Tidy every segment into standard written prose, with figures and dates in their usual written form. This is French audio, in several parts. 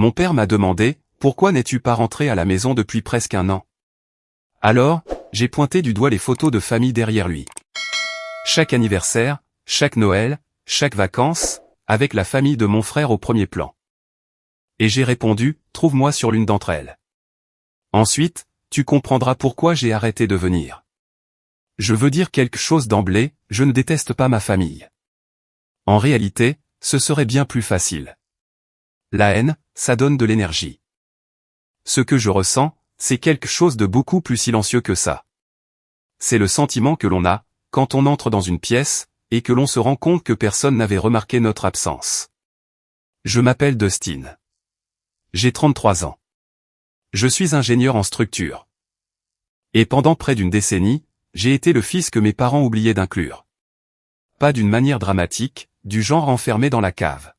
Mon père m'a demandé, pourquoi n'es-tu pas rentré à la maison depuis presque un an? Alors, j'ai pointé du doigt les photos de famille derrière lui. Chaque anniversaire, chaque Noël, chaque vacances, avec la famille de mon frère au premier plan. Et j'ai répondu, trouve-moi sur l'une d'entre elles. Ensuite, tu comprendras pourquoi j'ai arrêté de venir. Je veux dire quelque chose d'emblée, je ne déteste pas ma famille. En réalité, ce serait bien plus facile. La haine, ça donne de l'énergie. Ce que je ressens, c'est quelque chose de beaucoup plus silencieux que ça. C'est le sentiment que l'on a, quand on entre dans une pièce, et que l'on se rend compte que personne n'avait remarqué notre absence. Je m'appelle Dustin. J'ai 33 ans. Je suis ingénieur en structure. Et pendant près d'une décennie, j'ai été le fils que mes parents oubliaient d'inclure. Pas d'une manière dramatique, du genre enfermé dans la cave.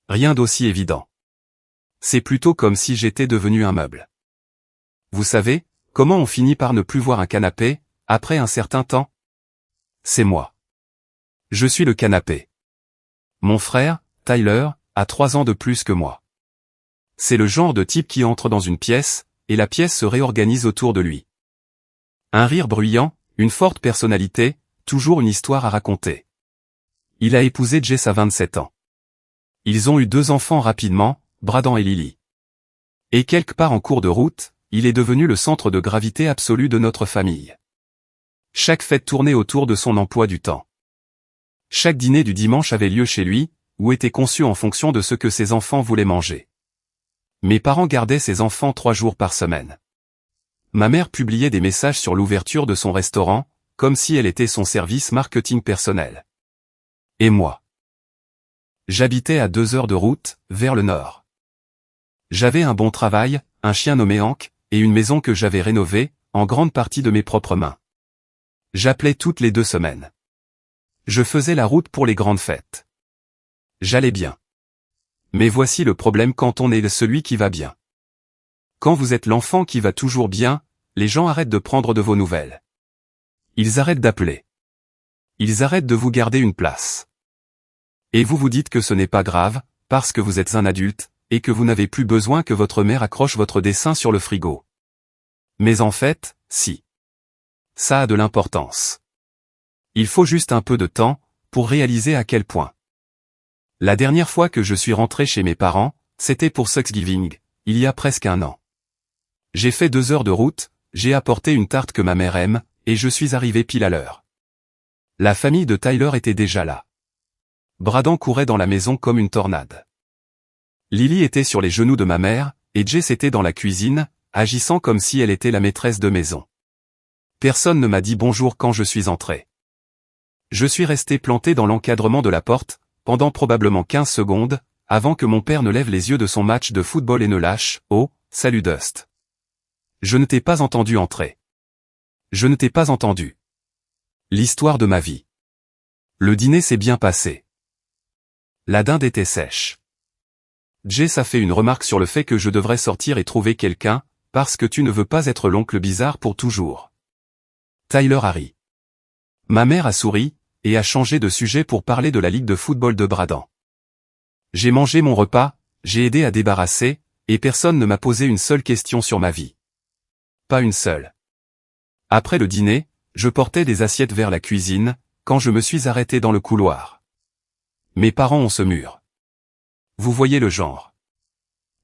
Rien d'aussi évident. C'est plutôt comme si j'étais devenu un meuble. Vous savez, comment on finit par ne plus voir un canapé, après un certain temps? C'est moi. Je suis le canapé. Mon frère, Tyler, a 3 ans de plus que moi. C'est le genre de type qui entre dans une pièce, et la pièce se réorganise autour de lui. Un rire bruyant, une forte personnalité, toujours une histoire à raconter. Il a épousé Jess à 27 ans. Ils ont eu 2 enfants rapidement, Braden et Lily. Et quelque part en cours de route, il est devenu le centre de gravité absolu de notre famille. Chaque fête tournait autour de son emploi du temps. Chaque dîner du dimanche avait lieu chez lui, ou était conçu en fonction de ce que ses enfants voulaient manger. Mes parents gardaient ses enfants 3 jours par semaine. Ma mère publiait des messages sur l'ouverture de son restaurant, comme si elle était son service marketing personnel. Et moi? J'habitais à 2 heures de route, vers le nord. J'avais un bon travail, un chien nommé Hank, et une maison que j'avais rénovée, en grande partie de mes propres mains. J'appelais toutes les 2 semaines. Je faisais la route pour les grandes fêtes. J'allais bien. Mais voici le problème quand on est celui qui va bien. Quand vous êtes l'enfant qui va toujours bien, les gens arrêtent de prendre de vos nouvelles. Ils arrêtent d'appeler. Ils arrêtent de vous garder une place. Et vous vous dites que ce n'est pas grave, parce que vous êtes un adulte, et que vous n'avez plus besoin que votre mère accroche votre dessin sur le frigo. Mais en fait, si. Ça a de l'importance. Il faut juste un peu de temps, pour réaliser à quel point. La dernière fois que je suis rentré chez mes parents, c'était pour Thanksgiving, il y a presque un an. J'ai fait 2 heures de route, j'ai apporté une tarte que ma mère aime, et je suis arrivé pile à l'heure. La famille de Tyler était déjà là. Braden courait dans la maison comme une tornade. Lily était sur les genoux de ma mère, et Jess était dans la cuisine, agissant comme si elle était la maîtresse de maison. Personne ne m'a dit bonjour quand je suis entré. Je suis resté planté dans l'encadrement de la porte, pendant probablement 15 secondes, avant que mon père ne lève les yeux de son match de football et ne lâche « Oh, salut Dust. Je ne t'ai pas entendu entrer. Je ne t'ai pas entendu. » L'histoire de ma vie. Le dîner s'est bien passé. La dinde était sèche. Jess a fait une remarque sur le fait que je devrais sortir et trouver quelqu'un, parce que tu ne veux pas être l'oncle bizarre pour toujours. Tyler a ri. Ma mère a souri, et a changé de sujet pour parler de la ligue de football de Braden. J'ai mangé mon repas, j'ai aidé à débarrasser, et personne ne m'a posé une seule question sur ma vie. Pas une seule. Après le dîner, je portais des assiettes vers la cuisine, quand je me suis arrêté dans le couloir. Mes parents ont ce mur. Vous voyez le genre.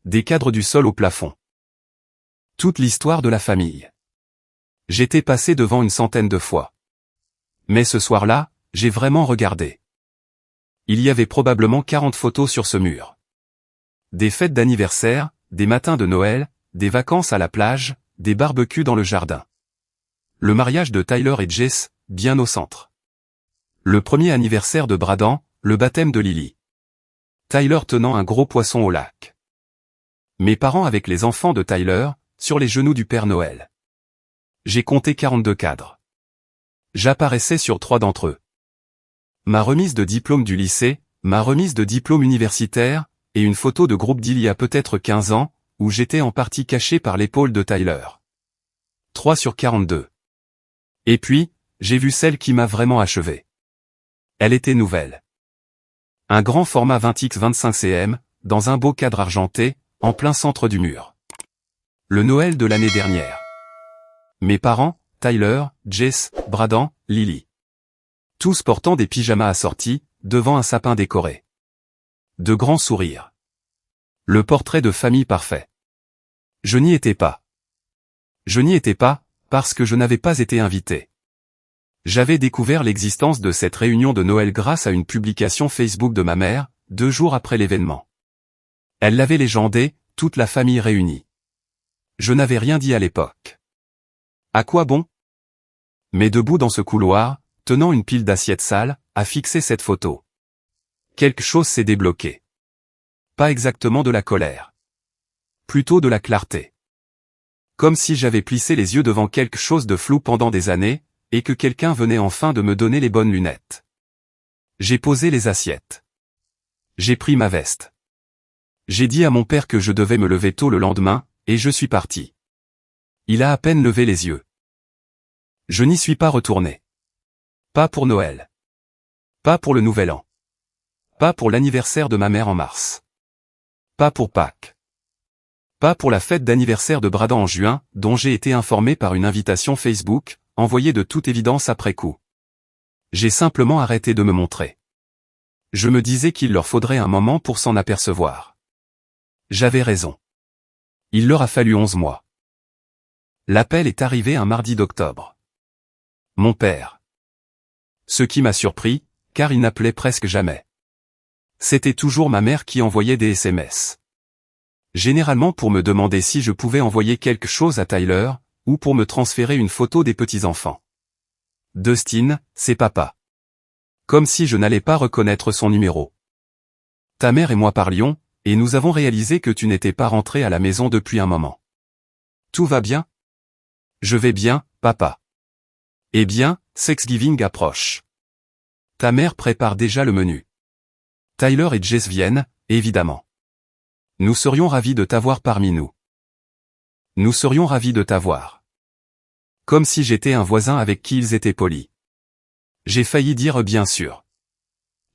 Des cadres du sol au plafond. Toute l'histoire de la famille. J'étais passé devant une centaine de fois. Mais ce soir-là, j'ai vraiment regardé. Il y avait probablement 40 photos sur ce mur. Des fêtes d'anniversaire, des matins de Noël, des vacances à la plage, des barbecues dans le jardin. Le mariage de Tyler et Jess, bien au centre. Le premier anniversaire de Braden, le baptême de Lily. Tyler tenant un gros poisson au lac. Mes parents avec les enfants de Tyler, sur les genoux du Père Noël. J'ai compté 42 cadres. J'apparaissais sur 3 d'entre eux. Ma remise de diplôme du lycée, ma remise de diplôme universitaire, et une photo de groupe d'il y a peut-être 15 ans, où j'étais en partie caché par l'épaule de Tyler. 3 sur 42. Et puis, j'ai vu celle qui m'a vraiment achevé. Elle était nouvelle. Un grand format 20x25 cm, dans un beau cadre argenté, en plein centre du mur. Le Noël de l'année dernière. Mes parents, Tyler, Jess, Braden, Lily. Tous portant des pyjamas assortis, devant un sapin décoré. De grands sourires. Le portrait de famille parfait. Je n'y étais pas. Je n'y étais pas, parce que je n'avais pas été invité. J'avais découvert l'existence de cette réunion de Noël grâce à une publication Facebook de ma mère, 2 jours après l'événement. Elle l'avait légendé, toute la famille réunie. Je n'avais rien dit à l'époque. À quoi bon? Mais debout dans ce couloir, tenant une pile d'assiettes sales, à fixer cette photo. Quelque chose s'est débloqué. Pas exactement de la colère. Plutôt de la clarté. Comme si j'avais plissé les yeux devant quelque chose de flou pendant des années, et que quelqu'un venait enfin de me donner les bonnes lunettes. J'ai posé les assiettes. J'ai pris ma veste. J'ai dit à mon père que je devais me lever tôt le lendemain, et je suis parti. Il a à peine levé les yeux. Je n'y suis pas retourné. Pas pour Noël. Pas pour le Nouvel An. Pas pour l'anniversaire de ma mère en mars. Pas pour Pâques. Pas pour la fête d'anniversaire de Braden en juin, dont j'ai été informé par une invitation Facebook, envoyée de toute évidence après coup. J'ai simplement arrêté de me montrer. Je me disais qu'il leur faudrait un moment pour s'en apercevoir. J'avais raison. Il leur a fallu 11 mois. L'appel est arrivé un mardi d'octobre. Mon père. Ce qui m'a surpris, car il n'appelait presque jamais. C'était toujours ma mère qui envoyait des SMS. Généralement pour me demander si je pouvais envoyer quelque chose à Tyler, ou pour me transférer une photo des petits-enfants. Dustin, c'est papa. Comme si je n'allais pas reconnaître son numéro. Ta mère et moi parlions, et nous avons réalisé que tu n'étais pas rentré à la maison depuis un moment. Tout va bien? Je vais bien, papa. Eh bien, Thanksgiving approche. Ta mère prépare déjà le menu. Tyler et Jess viennent, évidemment. Nous serions ravis de t'avoir parmi nous. Nous serions ravis de t'avoir. Comme si j'étais un voisin avec qui ils étaient polis. J'ai failli dire bien sûr.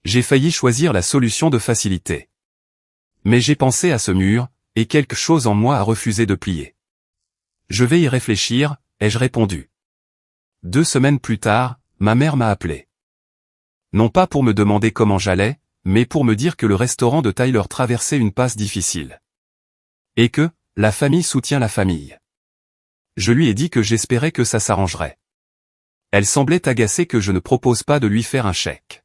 J'ai failli choisir la solution de facilité. Mais j'ai pensé à ce mur, et quelque chose en moi a refusé de plier. Je vais y réfléchir, ai-je répondu. 2 semaines plus tard, ma mère m'a appelé. Non pas pour me demander comment j'allais, mais pour me dire que le restaurant de Tyler traversait une passe difficile. Et que, la famille soutient la famille. Je lui ai dit que j'espérais que ça s'arrangerait. Elle semblait agacée que je ne propose pas de lui faire un chèque.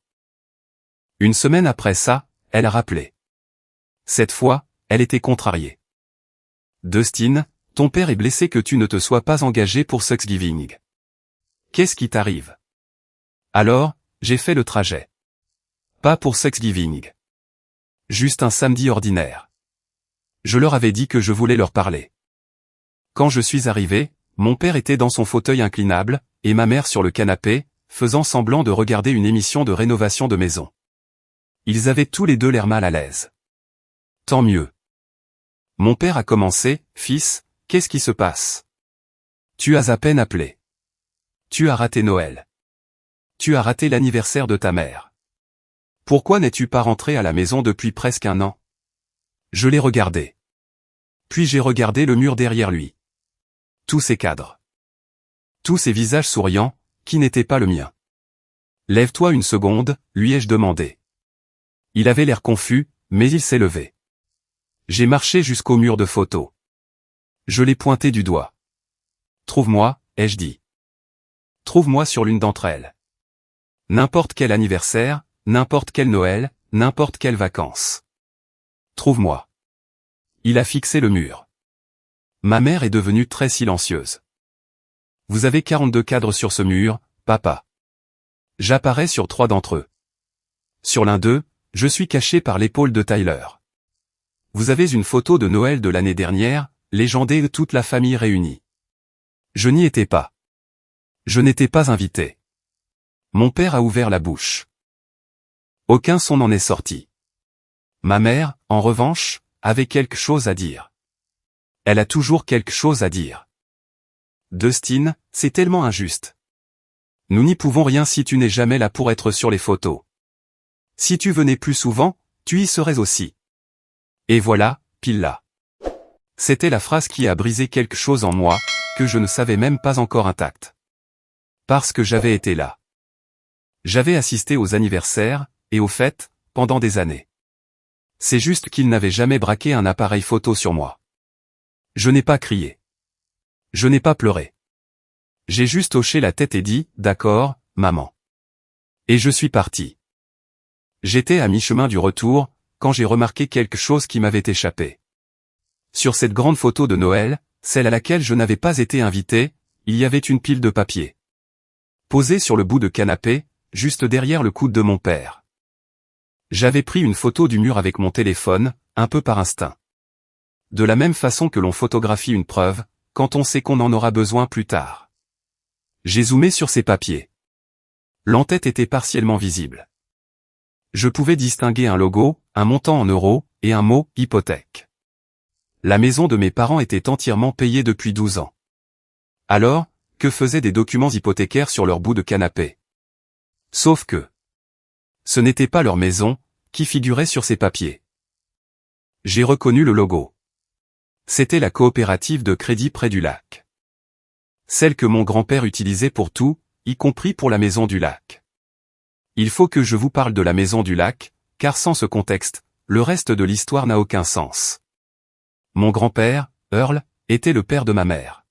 Une semaine après ça, elle a rappelé. Cette fois, elle était contrariée. Dustin, ton père est blessé que tu ne te sois pas engagé pour Thanksgiving. Qu'est-ce qui t'arrive? Alors, j'ai fait le trajet. Pas pour Thanksgiving. Juste un samedi ordinaire. Je leur avais dit que je voulais leur parler. Quand je suis arrivé, mon père était dans son fauteuil inclinable, et ma mère sur le canapé, faisant semblant de regarder une émission de rénovation de maison. Ils avaient tous les deux l'air mal à l'aise. Tant mieux. Mon père a commencé, fils, qu'est-ce qui se passe? Tu as à peine appelé. Tu as raté Noël. Tu as raté l'anniversaire de ta mère. Pourquoi n'es-tu pas rentré à la maison depuis presque un an? Je l'ai regardé. Puis j'ai regardé le mur derrière lui. Tous ces cadres. Tous ces visages souriants, qui n'étaient pas le mien. Lève-toi une seconde, lui ai-je demandé. Il avait l'air confus, mais il s'est levé. J'ai marché jusqu'au mur de photos. Je l'ai pointé du doigt. Trouve-moi, ai-je dit. Trouve-moi sur l'une d'entre elles. N'importe quel anniversaire, n'importe quel Noël, n'importe quelle vacances. Trouve-moi. Il a fixé le mur. Ma mère est devenue très silencieuse. Vous avez 42 cadres sur ce mur, papa. J'apparais sur 3 d'entre eux. Sur l'un d'eux, je suis caché par l'épaule de Tyler. Vous avez une photo de Noël de l'année dernière, légendée de toute la famille réunie. Je n'y étais pas. Je n'étais pas invité. Mon père a ouvert la bouche. Aucun son n'en est sorti. Ma mère, en revanche, avait quelque chose à dire. Elle a toujours quelque chose à dire. Dustin, c'est tellement injuste. Nous n'y pouvons rien si tu n'es jamais là pour être sur les photos. Si tu venais plus souvent, tu y serais aussi. Et voilà, pile là. C'était la phrase qui a brisé quelque chose en moi, que je ne savais même pas encore intact. Parce que j'avais été là. J'avais assisté aux anniversaires, et aux fêtes, pendant des années. C'est juste qu'il n'avait jamais braqué un appareil photo sur moi. Je n'ai pas crié. Je n'ai pas pleuré. J'ai juste hoché la tête et dit, d'accord, maman. Et je suis parti. J'étais à mi-chemin du retour, quand j'ai remarqué quelque chose qui m'avait échappé. Sur cette grande photo de Noël, celle à laquelle je n'avais pas été invité, il y avait une pile de papier. Posée sur le bout de canapé, juste derrière le coude de mon père. J'avais pris une photo du mur avec mon téléphone, un peu par instinct. De la même façon que l'on photographie une preuve, quand on sait qu'on en aura besoin plus tard. J'ai zoomé sur ces papiers. L'entête était partiellement visible. Je pouvais distinguer un logo, un montant en euros, et un mot « hypothèque ». La maison de mes parents était entièrement payée depuis 12 ans. Alors, que faisaient des documents hypothécaires sur leur bout de canapé? Sauf que ce n'était pas leur maison qui figurait sur ces papiers. J'ai reconnu le logo. C'était la coopérative de crédit près du lac. Celle que mon grand-père utilisait pour tout, y compris pour la maison du lac. Il faut que je vous parle de la maison du lac, car sans ce contexte, le reste de l'histoire n'a aucun sens. Mon grand-père, Earl, était le père de ma mère.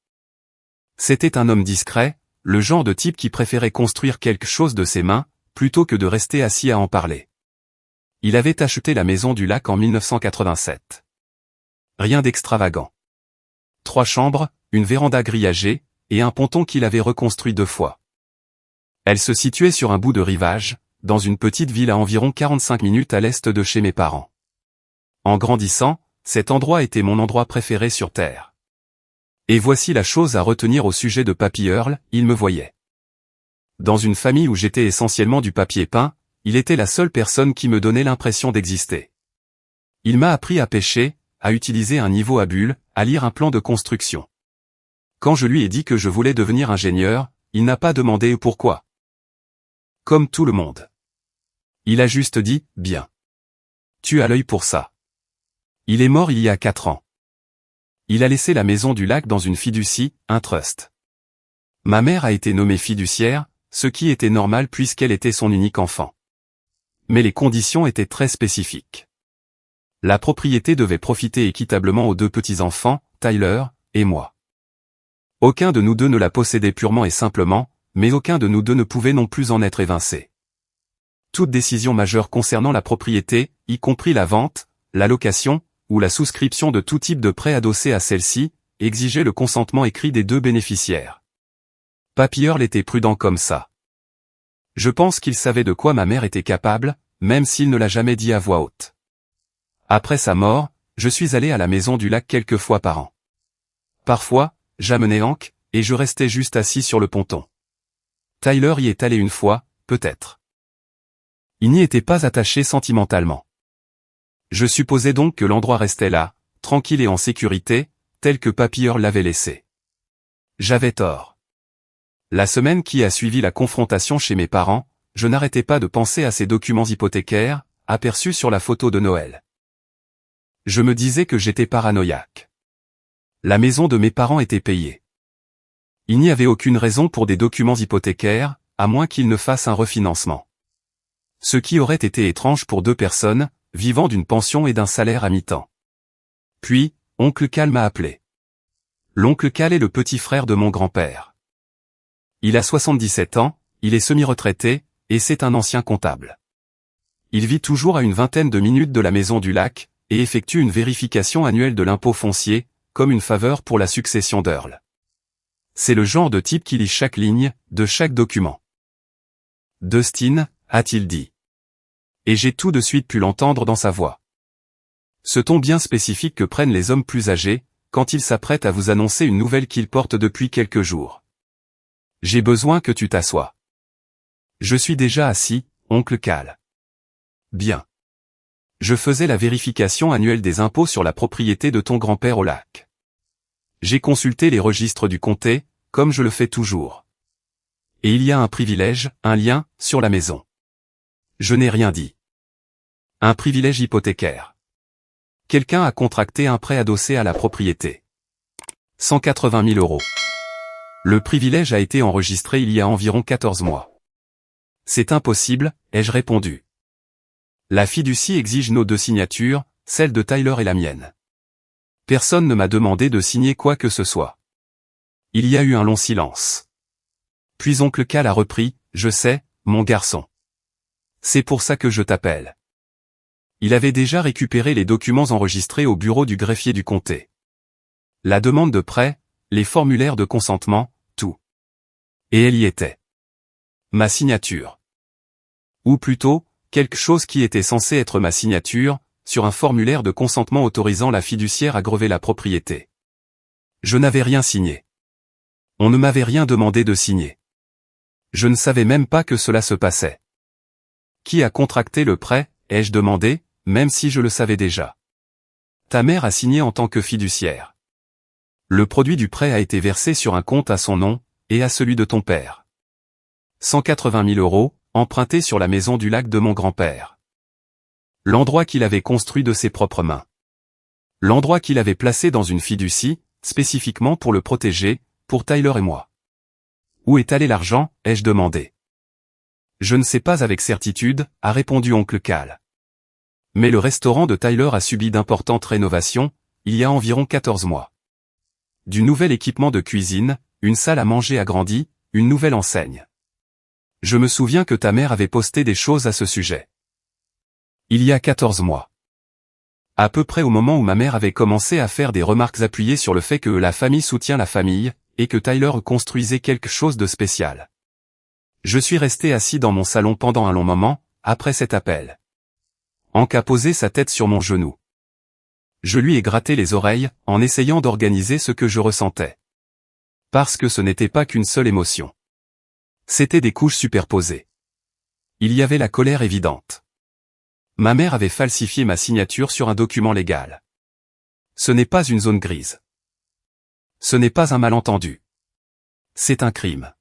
C'était un homme discret, le genre de type qui préférait construire quelque chose de ses mains, plutôt que de rester assis à en parler. Il avait acheté la maison du lac en 1987. Rien d'extravagant. 3 chambres, une véranda grillagée, et un ponton qu'il avait reconstruit 2 fois. Elle se situait sur un bout de rivage, dans une petite ville à environ 45 minutes à l'est de chez mes parents. En grandissant, cet endroit était mon endroit préféré sur Terre. Et voici la chose à retenir au sujet de Papy Earl, il me voyait. Dans une famille où j'étais essentiellement du papier peint, il était la seule personne qui me donnait l'impression d'exister. Il m'a appris à pêcher, à utiliser un niveau à bulles, à lire un plan de construction. Quand je lui ai dit que je voulais devenir ingénieur, il n'a pas demandé pourquoi. Comme tout le monde. Il a juste dit, bien. Tu as l'œil pour ça. Il est mort il y a 4 ans. Il a laissé la maison du lac dans une fiducie, un trust. Ma mère a été nommée fiduciaire, ce qui était normal puisqu'elle était son unique enfant. Mais les conditions étaient très spécifiques. La propriété devait profiter équitablement aux 2 petits-enfants, Tyler et moi. Aucun de nous deux ne la possédait purement et simplement, mais aucun de nous deux ne pouvait non plus en être évincé. Toute décision majeure concernant la propriété, y compris la vente, la location, ou la souscription de tout type de prêt adossé à celle-ci, exigeait le consentement écrit des 2 bénéficiaires. Papy Earl était prudent comme ça. Je pense qu'il savait de quoi ma mère était capable, même s'il ne l'a jamais dit à voix haute. Après sa mort, je suis allé à la maison du lac quelques fois par an. Parfois, j'amenais Hank, et je restais juste assis sur le ponton. Tyler y est allé une fois, peut-être. Il n'y était pas attaché sentimentalement. Je supposais donc que l'endroit restait là, tranquille et en sécurité, tel que Papy Earl l'avait laissé. J'avais tort. La semaine qui a suivi la confrontation chez mes parents, je n'arrêtais pas de penser à ces documents hypothécaires, aperçus sur la photo de Noël. Je me disais que j'étais paranoïaque. La maison de mes parents était payée. Il n'y avait aucune raison pour des documents hypothécaires, à moins qu'ils ne fassent un refinancement. Ce qui aurait été étrange pour 2 personnes, vivant d'une pension et d'un salaire à mi-temps. Puis, oncle Cal m'a appelé. L'oncle Cal est le petit frère de mon grand-père. Il a 77 ans, il est semi-retraité, et c'est un ancien comptable. Il vit toujours à une vingtaine de minutes de la maison du lac, et effectue une vérification annuelle de l'impôt foncier, comme une faveur pour la succession d'Earl. C'est le genre de type qui lit chaque ligne, de chaque document. Dustin, a-t-il dit. Et j'ai tout de suite pu l'entendre dans sa voix. Ce ton bien spécifique que prennent les hommes plus âgés, quand ils s'apprêtent à vous annoncer une nouvelle qu'ils portent depuis quelques jours. J'ai besoin que tu t'assoies. Je suis déjà assis, oncle Cal. Bien. Je faisais la vérification annuelle des impôts sur la propriété de ton grand-père au lac. J'ai consulté les registres du comté, comme je le fais toujours. Et il y a un privilège, un lien, sur la maison. Je n'ai rien dit. Un privilège hypothécaire. Quelqu'un a contracté un prêt adossé à la propriété. 180 000 €. Le privilège a été enregistré il y a environ 14 mois. C'est impossible, ai-je répondu. La fiducie exige nos deux signatures, celle de Tyler et la mienne. Personne ne m'a demandé de signer quoi que ce soit. Il y a eu un long silence. Puis oncle Cal a repris, je sais, mon garçon. C'est pour ça que je t'appelle. Il avait déjà récupéré les documents enregistrés au bureau du greffier du comté. La demande de prêt, les formulaires de consentement, tout. Et elle y était. Ma signature. Ou plutôt, quelque chose qui était censé être ma signature, sur un formulaire de consentement autorisant la fiduciaire à grever la propriété. Je n'avais rien signé. On ne m'avait rien demandé de signer. Je ne savais même pas que cela se passait. Qui a contracté le prêt, ai-je demandé, même si je le savais déjà. Ta mère a signé en tant que fiduciaire. Le produit du prêt a été versé sur un compte à son nom, et à celui de ton père. 180 000 €, empruntés sur la maison du lac de mon grand-père. L'endroit qu'il avait construit de ses propres mains. L'endroit qu'il avait placé dans une fiducie, spécifiquement pour le protéger, pour Tyler et moi. Où est allé l'argent, ai-je demandé. Je ne sais pas avec certitude, a répondu oncle Cal. Mais le restaurant de Tyler a subi d'importantes rénovations, il y a environ 14 mois. Du nouvel équipement de cuisine, une salle à manger agrandie, une nouvelle enseigne. Je me souviens que ta mère avait posté des choses à ce sujet. Il y a 14 mois. À peu près au moment où ma mère avait commencé à faire des remarques appuyées sur le fait que la famille soutient la famille, et que Tyler construisait quelque chose de spécial. Je suis resté assis dans mon salon pendant un long moment, après cet appel. Hank a posé sa tête sur mon genou. Je lui ai gratté les oreilles, en essayant d'organiser ce que je ressentais. Parce que ce n'était pas qu'une seule émotion. C'était des couches superposées. Il y avait la colère évidente. Ma mère avait falsifié ma signature sur un document légal. Ce n'est pas une zone grise. Ce n'est pas un malentendu. C'est un crime.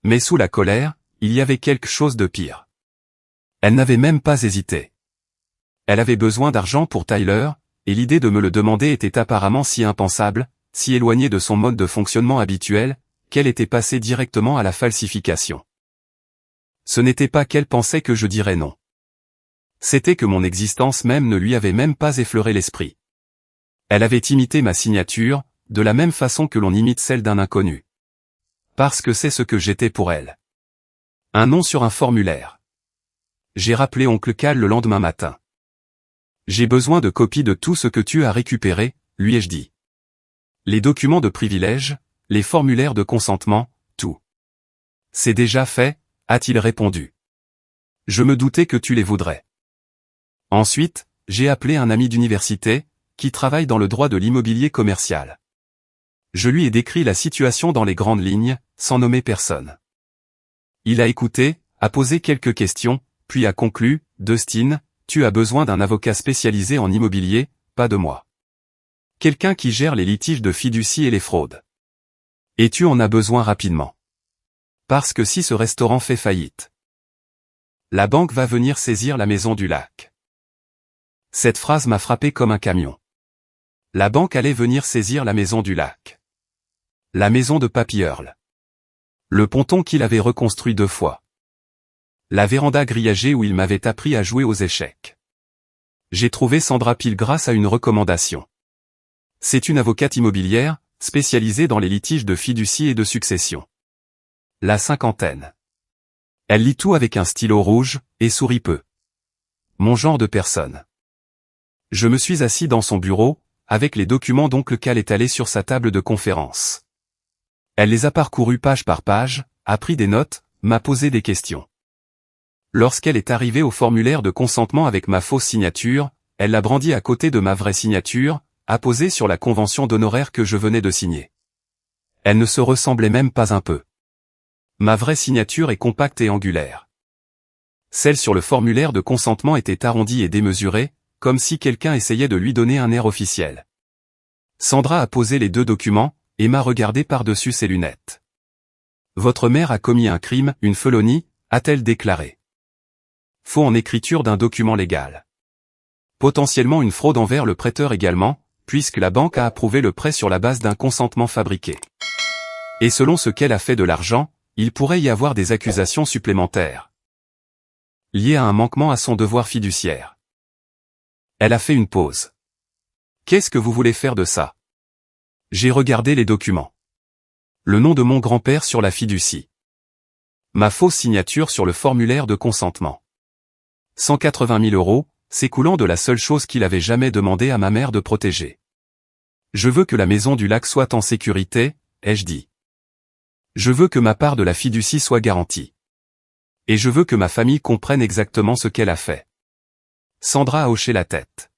Mais sous la colère, il y avait quelque chose de pire. Elle n'avait même pas hésité. Elle avait besoin d'argent pour Tyler, et l'idée de me le demander était apparemment si impensable, si éloignée de son mode de fonctionnement habituel, qu'elle était passée directement à la falsification. Ce n'était pas qu'elle pensait que je dirais non. C'était que mon existence même ne lui avait même pas effleuré l'esprit. Elle avait imité ma signature, de la même façon que l'on imite celle d'un inconnu. Parce que c'est ce que j'étais pour elle. Un nom sur un formulaire. J'ai rappelé oncle Cal le lendemain matin. J'ai besoin de copies de tout ce que tu as récupéré, lui ai-je dit. Les documents de privilège, les formulaires de consentement, tout. C'est déjà fait, a-t-il répondu. Je me doutais que tu les voudrais. Ensuite, j'ai appelé un ami d'université, qui travaille dans le droit de l'immobilier commercial. Je lui ai décrit la situation dans les grandes lignes, sans nommer personne. Il a écouté, a posé quelques questions, puis a conclu, Dustin, tu as besoin d'un avocat spécialisé en immobilier, pas de moi. Quelqu'un qui gère les litiges de fiducie et les fraudes. Et tu en as besoin rapidement. Parce que si ce restaurant fait faillite, la banque va venir saisir la maison du lac. Cette phrase m'a frappé comme un camion. La banque allait venir saisir la maison du lac. La maison de Papy Earl. Le ponton qu'il avait reconstruit 2 fois. La véranda grillagée où il m'avait appris à jouer aux échecs. J'ai trouvé Sandra Peel grâce à une recommandation. C'est une avocate immobilière, spécialisée dans les litiges de fiducie et de succession. La cinquantaine. Elle lit tout avec un stylo rouge, et sourit peu. Mon genre de personne. Je me suis assis dans son bureau, avec les documents d'oncle Cal étalés sur sa table de conférence. Elle les a parcourus page par page, a pris des notes, m'a posé des questions. Lorsqu'elle est arrivée au formulaire de consentement avec ma fausse signature, elle l'a brandi à côté de ma vraie signature, apposée sur la convention d'honoraires que je venais de signer. Elle ne se ressemblait même pas un peu. Ma vraie signature est compacte et angulaire. Celle sur le formulaire de consentement était arrondie et démesurée, comme si quelqu'un essayait de lui donner un air officiel. Sandra a posé les 2 documents, et m'a regardé par-dessus ses lunettes. Votre mère a commis un crime, une felonie, a-t-elle déclaré. Faux en écriture d'un document légal. Potentiellement une fraude envers le prêteur également, puisque la banque a approuvé le prêt sur la base d'un consentement fabriqué. Et selon ce qu'elle a fait de l'argent, il pourrait y avoir des accusations supplémentaires liées à un manquement à son devoir fiduciaire. Elle a fait une pause. Qu'est-ce que vous voulez faire de ça? J'ai regardé les documents. Le nom de mon grand-père sur la fiducie. Ma fausse signature sur le formulaire de consentement. 180 000 €, s'écoulant de la seule chose qu'il avait jamais demandé à ma mère de protéger. Je veux que la maison du lac soit en sécurité, ai-je dit. Je veux que ma part de la fiducie soit garantie. Et je veux que ma famille comprenne exactement ce qu'elle a fait. Sandra a hoché la tête.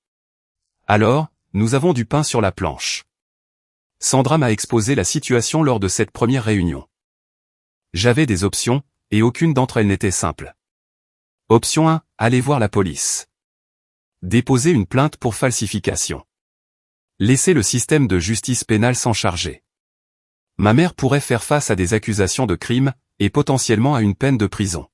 Alors, nous avons du pain sur la planche. Sandra m'a exposé la situation lors de cette première réunion. J'avais des options, et aucune d'entre elles n'était simple. Option 1, aller voir la police. Déposer une plainte pour falsification. Laisser le système de justice pénale s'en charger. Ma mère pourrait faire face à des accusations de crime, et potentiellement à une peine de prison.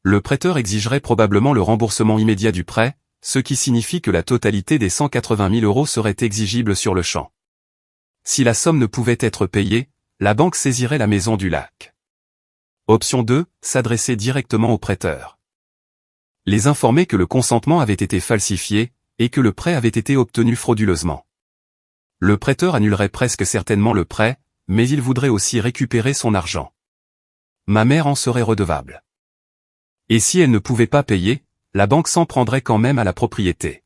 Le prêteur exigerait probablement le remboursement immédiat du prêt, ce qui signifie que la totalité des 180 000 € serait exigible sur le champ. Si la somme ne pouvait être payée, la banque saisirait la maison du lac. Option 2, s'adresser directement au prêteur. Les informer que le consentement avait été falsifié, et que le prêt avait été obtenu frauduleusement. Le prêteur annulerait presque certainement le prêt, mais il voudrait aussi récupérer son argent. Ma mère en serait redevable. Et si elle ne pouvait pas payer, la banque s'en prendrait quand même à la propriété.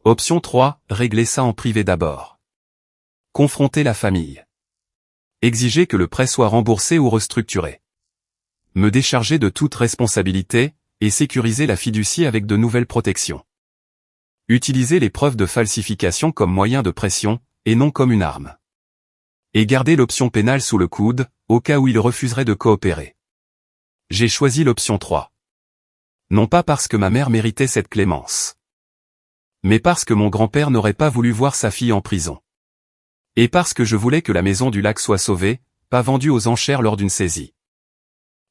Option 3, régler ça en privé d'abord. Confronter la famille. Exiger que le prêt soit remboursé ou restructuré. Me décharger de toute responsabilité, et sécuriser la fiducie avec de nouvelles protections. Utiliser les preuves de falsification comme moyen de pression, et non comme une arme. Et garder l'option pénale sous le coude, au cas où il refuserait de coopérer. J'ai choisi l'option 3. Non pas parce que ma mère méritait cette clémence. Mais parce que mon grand-père n'aurait pas voulu voir sa fille en prison. Et parce que je voulais que la maison du lac soit sauvée, pas vendue aux enchères lors d'une saisie.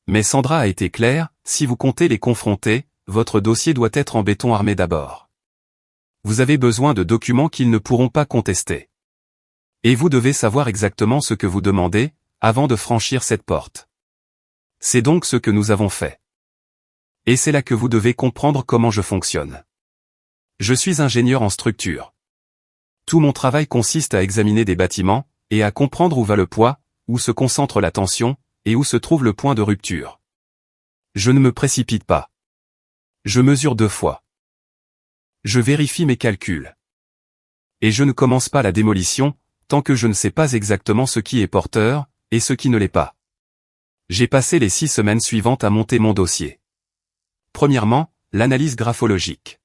Mais Sandra a été claire, si vous comptez les confronter, votre dossier doit être en béton armé d'abord. Vous avez besoin de documents qu'ils ne pourront pas contester. Et vous devez savoir exactement ce que vous demandez, avant de franchir cette porte. C'est donc ce que nous avons fait. Et c'est là que vous devez comprendre comment je fonctionne. Je suis ingénieur en structure. Tout mon travail consiste à examiner des bâtiments, et à comprendre où va le poids, où se concentre la tension, et où se trouve le point de rupture. Je ne me précipite pas. Je mesure 2 fois. Je vérifie mes calculs. Et je ne commence pas la démolition, tant que je ne sais pas exactement ce qui est porteur, et ce qui ne l'est pas. J'ai passé les 6 semaines suivantes à monter mon dossier. Premièrement, l'analyse graphologique.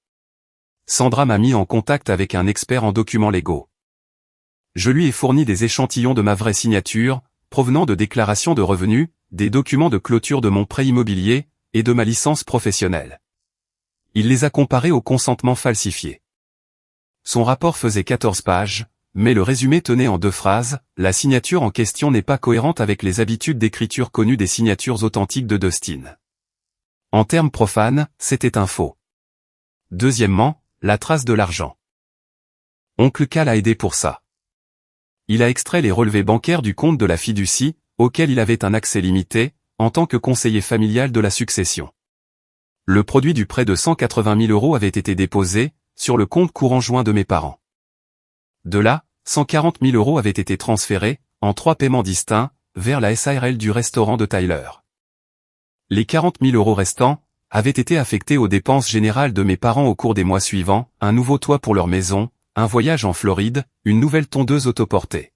Sandra m'a mis en contact avec un expert en documents légaux. Je lui ai fourni des échantillons de ma vraie signature, provenant de déclarations de revenus, des documents de clôture de mon prêt immobilier, et de ma licence professionnelle. Il les a comparés au consentement falsifié. Son rapport faisait 14 pages, mais le résumé tenait en 2 phrases, la signature en question n'est pas cohérente avec les habitudes d'écriture connues des signatures authentiques de Dustin. En termes profanes, c'était un faux. Deuxièmement, la trace de l'argent. Oncle Cal a aidé pour ça. Il a extrait les relevés bancaires du compte de la fiducie, auquel il avait un accès limité, en tant que conseiller familial de la succession. Le produit du prêt de 180 000 € avait été déposé, sur le compte courant joint de mes parents. De là, 140 000 € avaient été transférés, en 3 paiements distincts, vers la SARL du restaurant de Tyler. Les 40 000 € restants, avaient été affectés aux dépenses générales de mes parents au cours des mois suivants, un nouveau toit pour leur maison, un voyage en Floride, une nouvelle tondeuse autoportée.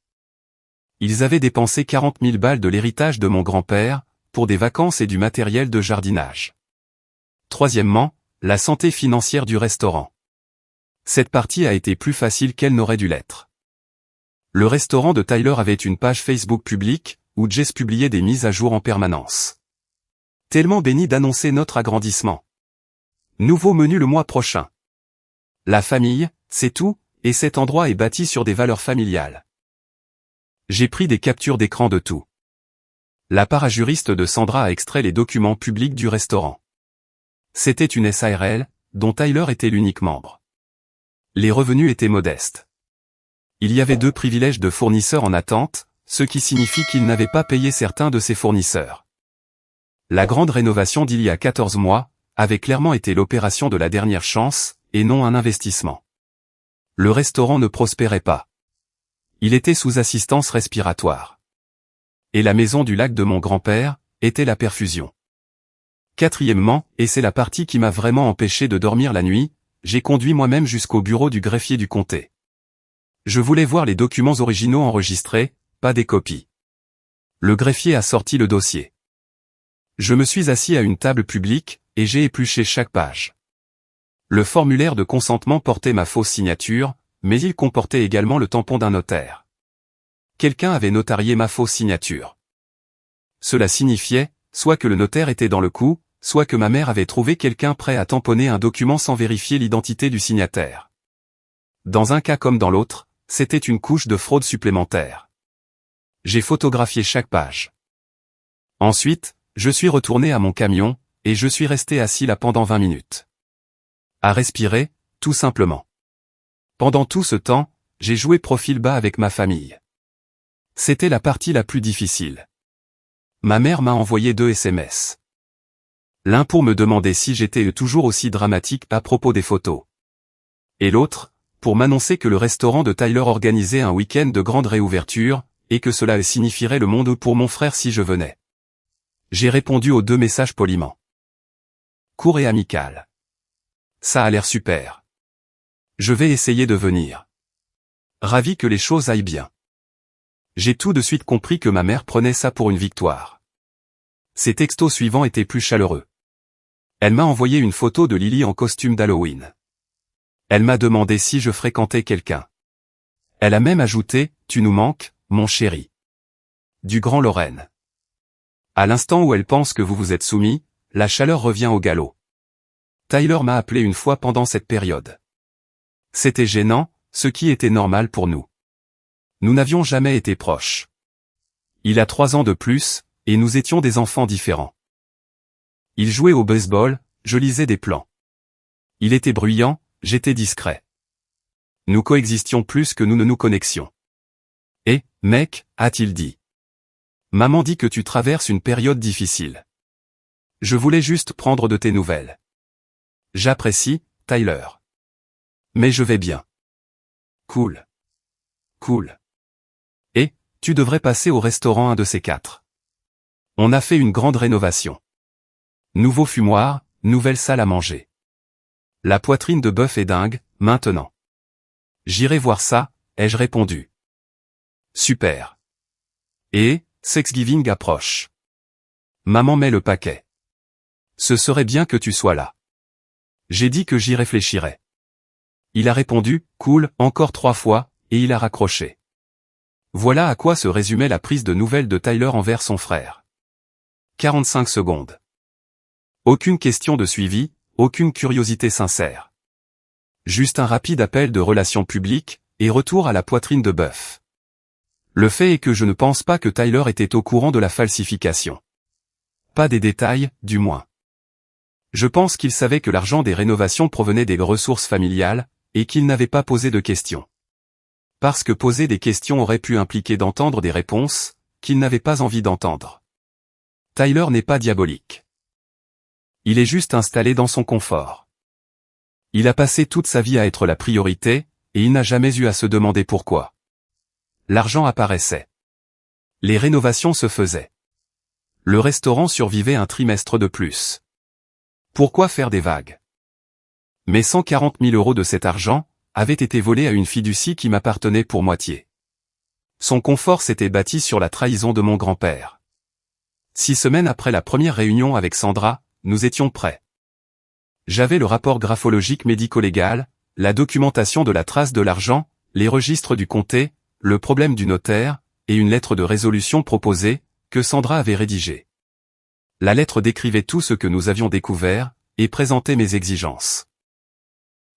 Ils avaient dépensé 40 000 balles de l'héritage de mon grand-père, pour des vacances et du matériel de jardinage. Troisièmement, la santé financière du restaurant. Cette partie a été plus facile qu'elle n'aurait dû l'être. Le restaurant de Tyler avait une page Facebook publique, où Jess publiait des mises à jour en permanence. Tellement béni d'annoncer notre agrandissement. Nouveau menu le mois prochain. La famille, c'est tout, et cet endroit est bâti sur des valeurs familiales. J'ai pris des captures d'écran de tout. La parajuriste de Sandra a extrait les documents publics du restaurant. C'était une SARL, dont Tyler était l'unique membre. Les revenus étaient modestes. Il y avait 2 privilèges de fournisseurs en attente, ce qui signifie qu'il n'avait pas payé certains de ses fournisseurs. La grande rénovation d'il y a 14 mois avait clairement été l'opération de la dernière chance, et non un investissement. Le restaurant ne prospérait pas. Il était sous assistance respiratoire. Et la maison du lac de mon grand-père était la perfusion. Quatrièmement, et c'est la partie qui m'a vraiment empêché de dormir la nuit, j'ai conduit moi-même jusqu'au bureau du greffier du comté. Je voulais voir les documents originaux enregistrés, pas des copies. Le greffier a sorti le dossier. Je me suis assis à une table publique, et j'ai épluché chaque page. Le formulaire de consentement portait ma fausse signature, mais il comportait également le tampon d'un notaire. Quelqu'un avait notarié ma fausse signature. Cela signifiait, soit que le notaire était dans le coup, soit que ma mère avait trouvé quelqu'un prêt à tamponner un document sans vérifier l'identité du signataire. Dans un cas comme dans l'autre, c'était une couche de fraude supplémentaire. J'ai photographié chaque page. Ensuite, je suis retourné à mon camion, et je suis resté assis là pendant 20 minutes. À respirer, tout simplement. Pendant tout ce temps, j'ai joué profil bas avec ma famille. C'était la partie la plus difficile. Ma mère m'a envoyé 2 SMS. L'un pour me demander si j'étais toujours aussi dramatique à propos des photos. Et l'autre, pour m'annoncer que le restaurant de Tyler organisait un week-end de grande réouverture, et que cela signifierait le monde pour mon frère si je venais. J'ai répondu aux 2 messages poliment. Court et amical. Ça a l'air super. Je vais essayer de venir. Ravi que les choses aillent bien. J'ai tout de suite compris que ma mère prenait ça pour une victoire. Ses textos suivants étaient plus chaleureux. Elle m'a envoyé une photo de Lily en costume d'Halloween. Elle m'a demandé si je fréquentais quelqu'un. Elle a même ajouté « Tu nous manques, mon chéri. » Du Grand Lorraine. À l'instant où elle pense que vous vous êtes soumis, la chaleur revient au galop. Tyler m'a appelé une fois pendant cette période. C'était gênant, ce qui était normal pour nous. Nous n'avions jamais été proches. Il a 3 ans de plus, et nous étions des enfants différents. Il jouait au baseball, je lisais des plans. Il était bruyant, j'étais discret. Nous coexistions plus que nous ne nous connexions. Et, mec, a-t-il dit. Maman dit que tu traverses une période difficile. Je voulais juste prendre de tes nouvelles. J'apprécie, Tyler. Mais je vais bien. Cool. Cool. Et, tu devrais passer au restaurant un de ces 4. On a fait une grande rénovation. Nouveau fumoir, nouvelle salle à manger. La poitrine de bœuf est dingue, maintenant. J'irai voir ça, ai-je répondu. Super. Et, Thanksgiving approche. Maman met le paquet. Ce serait bien que tu sois là. J'ai dit que j'y réfléchirais. Il a répondu, cool, encore 3 fois, et il a raccroché. Voilà à quoi se résumait la prise de nouvelles de Tyler envers son frère. 45 secondes. Aucune question de suivi, aucune curiosité sincère. Juste un rapide appel de relations publiques, et retour à la poitrine de bœuf. Le fait est que je ne pense pas que Tyler était au courant de la falsification. Pas des détails, du moins. Je pense qu'il savait que l'argent des rénovations provenait des ressources familiales, et qu'il n'avait pas posé de questions. Parce que poser des questions aurait pu impliquer d'entendre des réponses, qu'il n'avait pas envie d'entendre. Tyler n'est pas diabolique. Il est juste installé dans son confort. Il a passé toute sa vie à être la priorité, et il n'a jamais eu à se demander pourquoi. L'argent apparaissait. Les rénovations se faisaient. Le restaurant survivait un trimestre de plus. Pourquoi faire des vagues? Mais 140 000 € de cet argent avaient été volés à une fiducie qui m'appartenait pour moitié. Son confort s'était bâti sur la trahison de mon grand-père. 6 semaines après la première réunion avec Sandra, nous étions prêts. J'avais le rapport graphologique médico-légal, la documentation de la trace de l'argent, les registres du comté, le problème du notaire, et une lettre de résolution proposée, que Sandra avait rédigée. La lettre décrivait tout ce que nous avions découvert, et présentait mes exigences.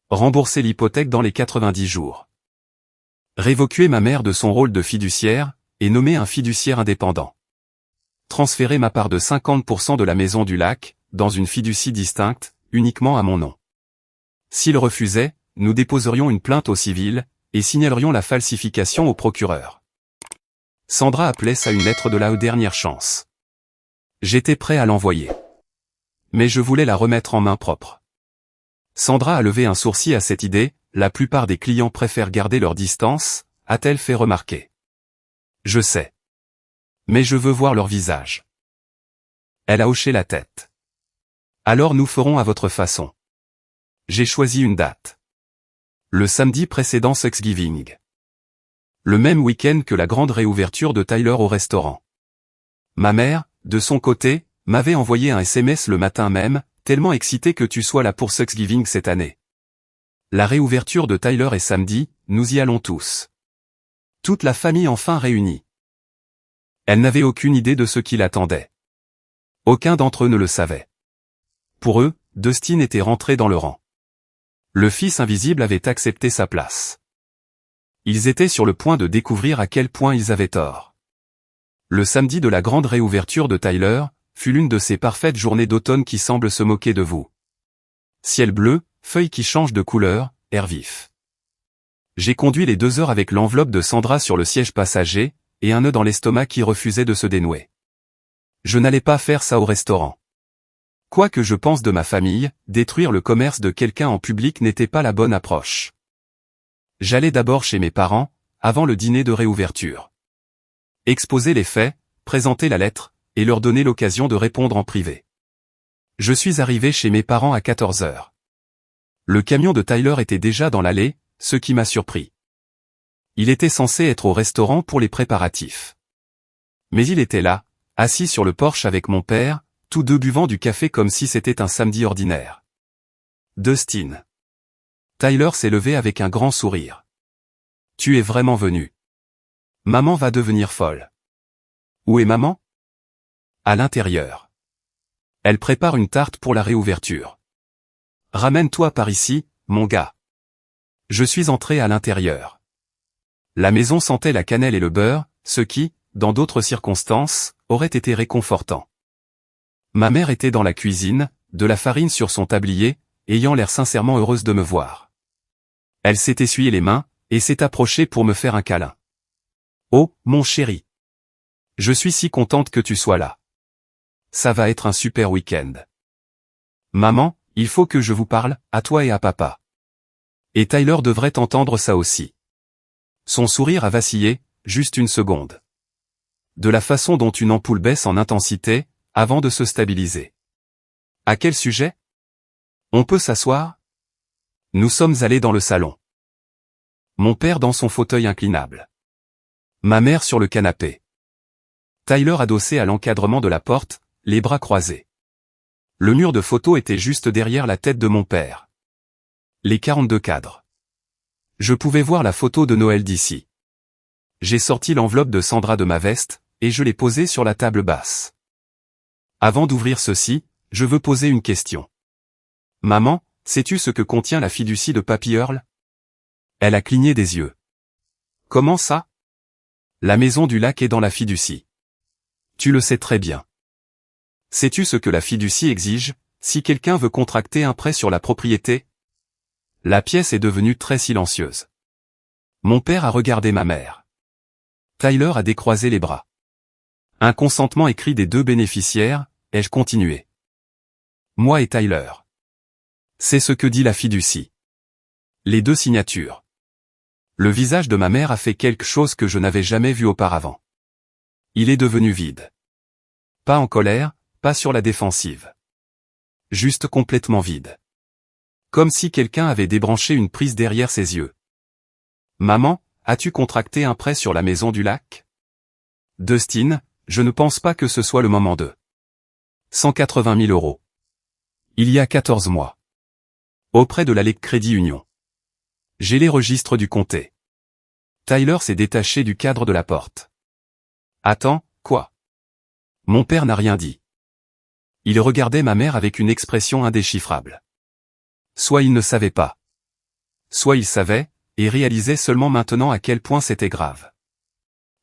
Rembourser l'hypothèque dans les 90 jours. Révoquer ma mère de son rôle de fiduciaire, et nommer un fiduciaire indépendant. Transférer ma part de 50% de la maison du lac, dans une fiducie distincte, uniquement à mon nom. S'il refusait, nous déposerions une plainte au civil, et signalerions la falsification au procureur. Sandra appelait ça une lettre de la dernière chance. J'étais prêt à l'envoyer. Mais je voulais la remettre en main propre. Sandra a levé un sourcil à cette idée, la plupart des clients préfèrent garder leur distance, a-t-elle fait remarquer. Je sais. Mais je veux voir leur visage. Elle a hoché la tête. Alors nous ferons à votre façon. J'ai choisi une date. Le samedi précédent Thanksgiving. Le même week-end que la grande réouverture de Tyler au restaurant. Ma mère, de son côté, m'avait envoyé un SMS le matin même, tellement excité que tu sois là pour Thanksgiving cette année. La réouverture de Tyler est samedi, nous y allons tous. Toute la famille enfin réunie. Elle n'avait aucune idée de ce qui l'attendait. Aucun d'entre eux ne le savait. Pour eux, Dustin était rentré dans le rang. Le fils invisible avait accepté sa place. Ils étaient sur le point de découvrir à quel point ils avaient tort. Le samedi de la grande réouverture de Tyler fut l'une de ces parfaites journées d'automne qui semblent se moquer de vous. Ciel bleu, feuilles qui changent de couleur, air vif. J'ai conduit les 2 heures avec l'enveloppe de Sandra sur le siège passager, et un nœud dans l'estomac qui refusait de se dénouer. Je n'allais pas faire ça au restaurant. Quoi que je pense de ma famille, détruire le commerce de quelqu'un en public n'était pas la bonne approche. J'allais d'abord chez mes parents, avant le dîner de réouverture. Exposer les faits, présenter la lettre, et leur donner l'occasion de répondre en privé. Je suis arrivé chez mes parents à 14 heures. Le camion de Tyler était déjà dans l'allée, ce qui m'a surpris. Il était censé être au restaurant pour les préparatifs. Mais il était là, assis sur le porche avec mon père, tous deux buvant du café comme si c'était un samedi ordinaire. Dustin. Tyler s'est levé avec un grand sourire. Tu es vraiment venu. Maman va devenir folle. Où est maman? À l'intérieur. Elle prépare une tarte pour la réouverture. Ramène-toi par ici, mon gars. Je suis entré à l'intérieur. La maison sentait la cannelle et le beurre, ce qui, dans d'autres circonstances, aurait été réconfortant. Ma mère était dans la cuisine, de la farine sur son tablier, ayant l'air sincèrement heureuse de me voir. Elle s'est essuyée les mains, et s'est approchée pour me faire un câlin. Oh, mon chéri. Je suis si contente que tu sois là. Ça va être un super week-end. Maman, il faut que je vous parle, à toi et à papa. Et Tyler devrait entendre ça aussi. Son sourire a vacillé, juste une seconde. De la façon dont une ampoule baisse en intensité, avant de se stabiliser. À quel sujet? On peut s'asseoir? Nous sommes allés dans le salon. Mon père dans son fauteuil inclinable. Ma mère sur le canapé. Tyler adossé à l'encadrement de la porte, les bras croisés. Le mur de photos était juste derrière la tête de mon père. Les 42 cadres. Je pouvais voir la photo de Noël d'ici. J'ai sorti l'enveloppe de Sandra de ma veste, et je l'ai posée sur la table basse. Avant d'ouvrir ceci, je veux poser une question. Maman, sais-tu ce que contient la fiducie de Papy Earl? Elle a cligné des yeux. Comment ça? La maison du lac est dans la fiducie. Tu le sais très bien. Sais-tu ce que la fiducie exige, si quelqu'un veut contracter un prêt sur la propriété? La pièce est devenue très silencieuse. Mon père a regardé ma mère. Tyler a décroisé les bras. Un consentement écrit des 2 bénéficiaires, ai-je continué. Moi et Tyler. C'est ce que dit la fiducie. Les 2 signatures. Le visage de ma mère a fait quelque chose que je n'avais jamais vu auparavant. Il est devenu vide. Pas en colère, pas sur la défensive. Juste complètement vide. Comme si quelqu'un avait débranché une prise derrière ses yeux. Maman, as-tu contracté un prêt sur la maison du lac? Dustin, je ne pense pas que ce soit le moment de. 180 000 €. Il y a 14 mois. Auprès de la Ligue Crédit Union. J'ai les registres du comté. Tyler s'est détaché du cadre de la porte. Attends, quoi? Mon père n'a rien dit. Il regardait ma mère avec une expression indéchiffrable. Soit il ne savait pas. Soit il savait, et réalisait seulement maintenant à quel point c'était grave.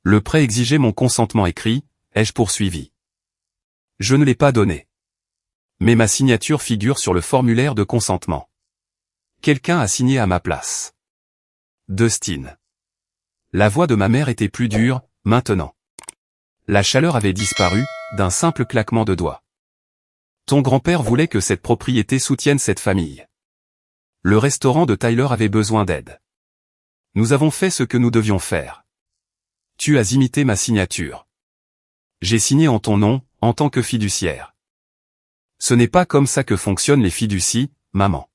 Le prêt exigeait mon consentement écrit, ai-je poursuivi. Je ne l'ai pas donné. Mais ma signature figure sur le formulaire de consentement. Quelqu'un a signé à ma place. Dustin. La voix de ma mère était plus dure, maintenant. La chaleur avait disparu, d'un simple claquement de doigts. Ton grand-père voulait que cette propriété soutienne cette famille. Le restaurant de Tyler avait besoin d'aide. Nous avons fait ce que nous devions faire. Tu as imité ma signature. J'ai signé en ton nom, en tant que fiduciaire. Ce n'est pas comme ça que fonctionnent les fiducies, maman.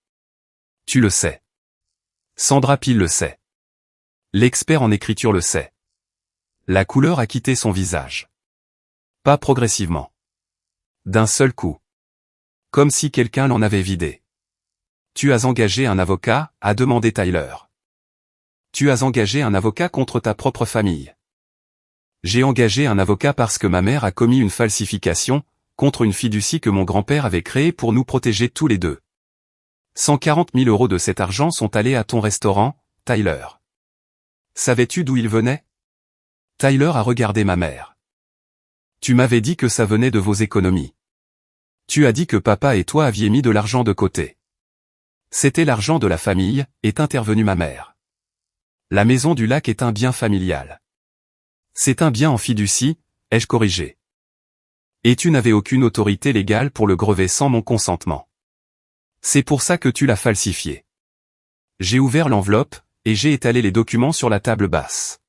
Tu le sais. Sandra Peel le sait. L'expert en écriture le sait. La couleur a quitté son visage. Pas progressivement. D'un seul coup. Comme si quelqu'un l'en avait vidé. Tu as engagé un avocat, a demandé Tyler. Tu as engagé un avocat contre ta propre famille. J'ai engagé un avocat parce que ma mère a commis une falsification, contre une fiducie que mon grand-père avait créée pour nous protéger tous les deux. 140 000 € de cet argent sont allés à ton restaurant, Tyler. Savais-tu d'où ils venaient? Tyler a regardé ma mère. Tu m'avais dit que ça venait de vos économies. Tu as dit que papa et toi aviez mis de l'argent de côté. C'était l'argent de la famille, est intervenue ma mère. La maison du lac est un bien familial. C'est un bien en fiducie, ai-je corrigé. Et tu n'avais aucune autorité légale pour le grever sans mon consentement. C'est pour ça que tu l'as falsifié. J'ai ouvert l'enveloppe, et j'ai étalé les documents sur la table basse.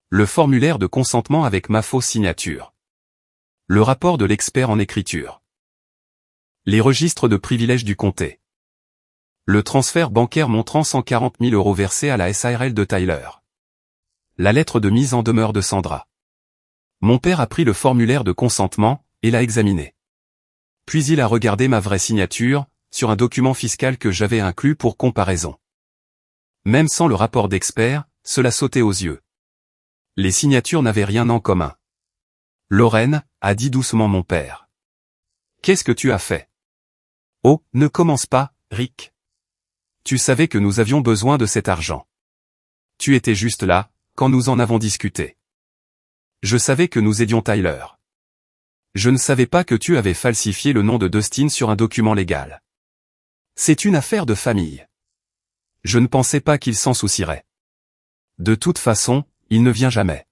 Le formulaire de consentement avec ma fausse signature. Le rapport de l'expert en écriture. Les registres de privilèges du comté. Le transfert bancaire montrant 140 000 € versés à la SARL de Tyler. La lettre de mise en demeure de Sandra. Mon père a pris le formulaire de consentement, et l'a examiné. Puis il a regardé ma vraie signature, sur un document fiscal que j'avais inclus pour comparaison. Même sans le rapport d'expert, cela sautait aux yeux. Les signatures n'avaient rien en commun. Lorraine, a dit doucement mon père. Qu'est-ce que tu as fait? Oh, ne commence pas, Rick. Tu savais que nous avions besoin de cet argent. Tu étais juste là, quand nous en avons discuté. Je savais que nous aidions Tyler. Je ne savais pas que tu avais falsifié le nom de Dustin sur un document légal. C'est une affaire de famille. Je ne pensais pas qu'il s'en soucierait. De toute façon, il ne vient jamais.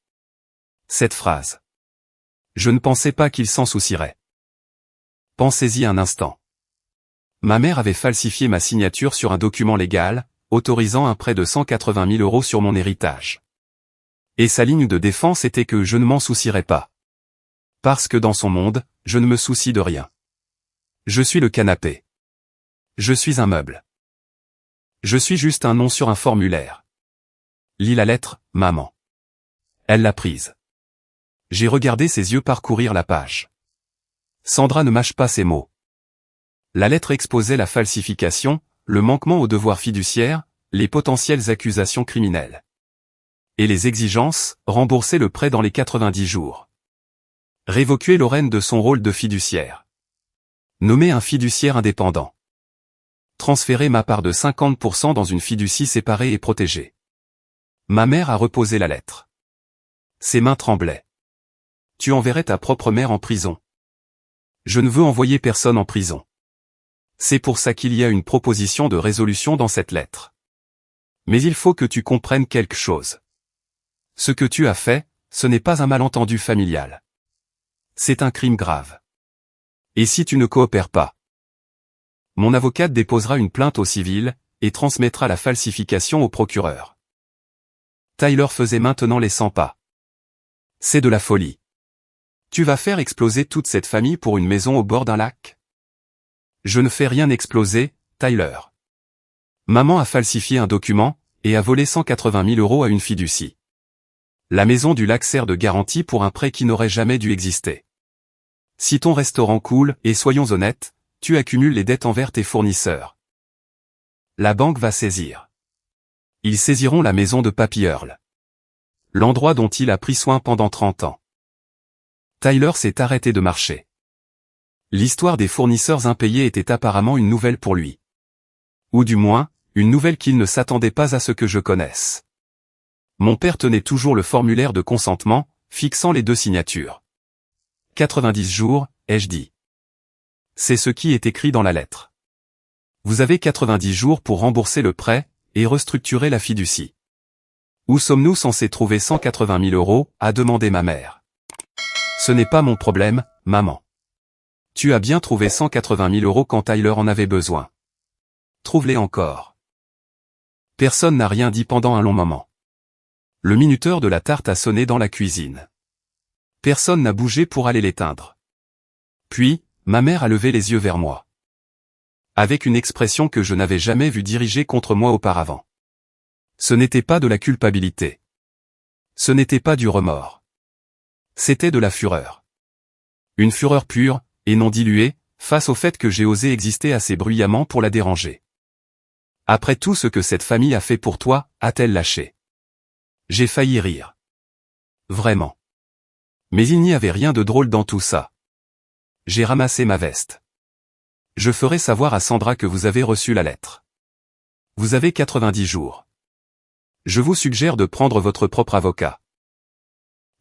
Cette phrase. Je ne pensais pas qu'il s'en soucierait. Pensez-y un instant. Ma mère avait falsifié ma signature sur un document légal, autorisant un prêt de 180 000 € sur mon héritage. Et sa ligne de défense était que je ne m'en soucierais pas. Parce que dans son monde, je ne me soucie de rien. Je suis le canapé. Je suis un meuble. Je suis juste un nom sur un formulaire. Lis la lettre, maman. Elle l'a prise. J'ai regardé ses yeux parcourir la page. Sandra ne mâche pas ses mots. La lettre exposait la falsification, le manquement au devoir fiduciaire, les potentielles accusations criminelles. Et les exigences, rembourser le prêt dans les 90 jours. Révoquer Lorraine de son rôle de fiduciaire. Nommer un fiduciaire indépendant. Transférer ma part de 50% dans une fiducie séparée et protégée. Ma mère a reposé la lettre. Ses mains tremblaient. Tu enverrais ta propre mère en prison. Je ne veux envoyer personne en prison. C'est pour ça qu'il y a une proposition de résolution dans cette lettre. Mais il faut que tu comprennes quelque chose. Ce que tu as fait, ce n'est pas un malentendu familial. C'est un crime grave. Et si tu ne coopères pas? Mon avocate déposera une plainte au civil, et transmettra la falsification au procureur. Tyler faisait maintenant les 100 pas. C'est de la folie. Tu vas faire exploser toute cette famille pour une maison au bord d'un lac? Je ne fais rien exploser, Tyler. Maman a falsifié un document, et a volé 180 000 € à une fiducie. La maison du lac sert de garantie pour un prêt qui n'aurait jamais dû exister. Si ton restaurant coule, et soyons honnêtes, tu accumules les dettes envers tes fournisseurs. La banque va saisir. Ils saisiront la maison de Papy Earl. L'endroit dont il a pris soin pendant 30 ans. Tyler s'est arrêté de marcher. L'histoire des fournisseurs impayés était apparemment une nouvelle pour lui. Ou du moins, une nouvelle qu'il ne s'attendait pas à ce que je connaisse. Mon père tenait toujours le formulaire de consentement, fixant les deux signatures. 90 jours, ai-je dit. C'est ce qui est écrit dans la lettre. Vous avez 90 jours pour rembourser le prêt et restructurer la fiducie. Où sommes-nous censés trouver 180 000 euros, a demandé ma mère. Ce n'est pas mon problème, maman. Tu as bien trouvé 180 000 euros quand Tyler en avait besoin. Trouve-les encore. Personne n'a rien dit pendant un long moment. Le minuteur de la tarte a sonné dans la cuisine. Personne n'a bougé pour aller l'éteindre. Puis, ma mère a levé les yeux vers moi. Avec une expression que je n'avais jamais vue dirigée contre moi auparavant. Ce n'était pas de la culpabilité. Ce n'était pas du remords. C'était de la fureur. Une fureur pure, et non diluée, face au fait que j'ai osé exister assez bruyamment pour la déranger. Après tout ce que cette famille a fait pour toi, a-t-elle lâché? J'ai failli rire. Vraiment. Mais il n'y avait rien de drôle dans tout ça. J'ai ramassé ma veste. Je ferai savoir à Sandra que vous avez reçu la lettre. Vous avez 90 jours. Je vous suggère de prendre votre propre avocat.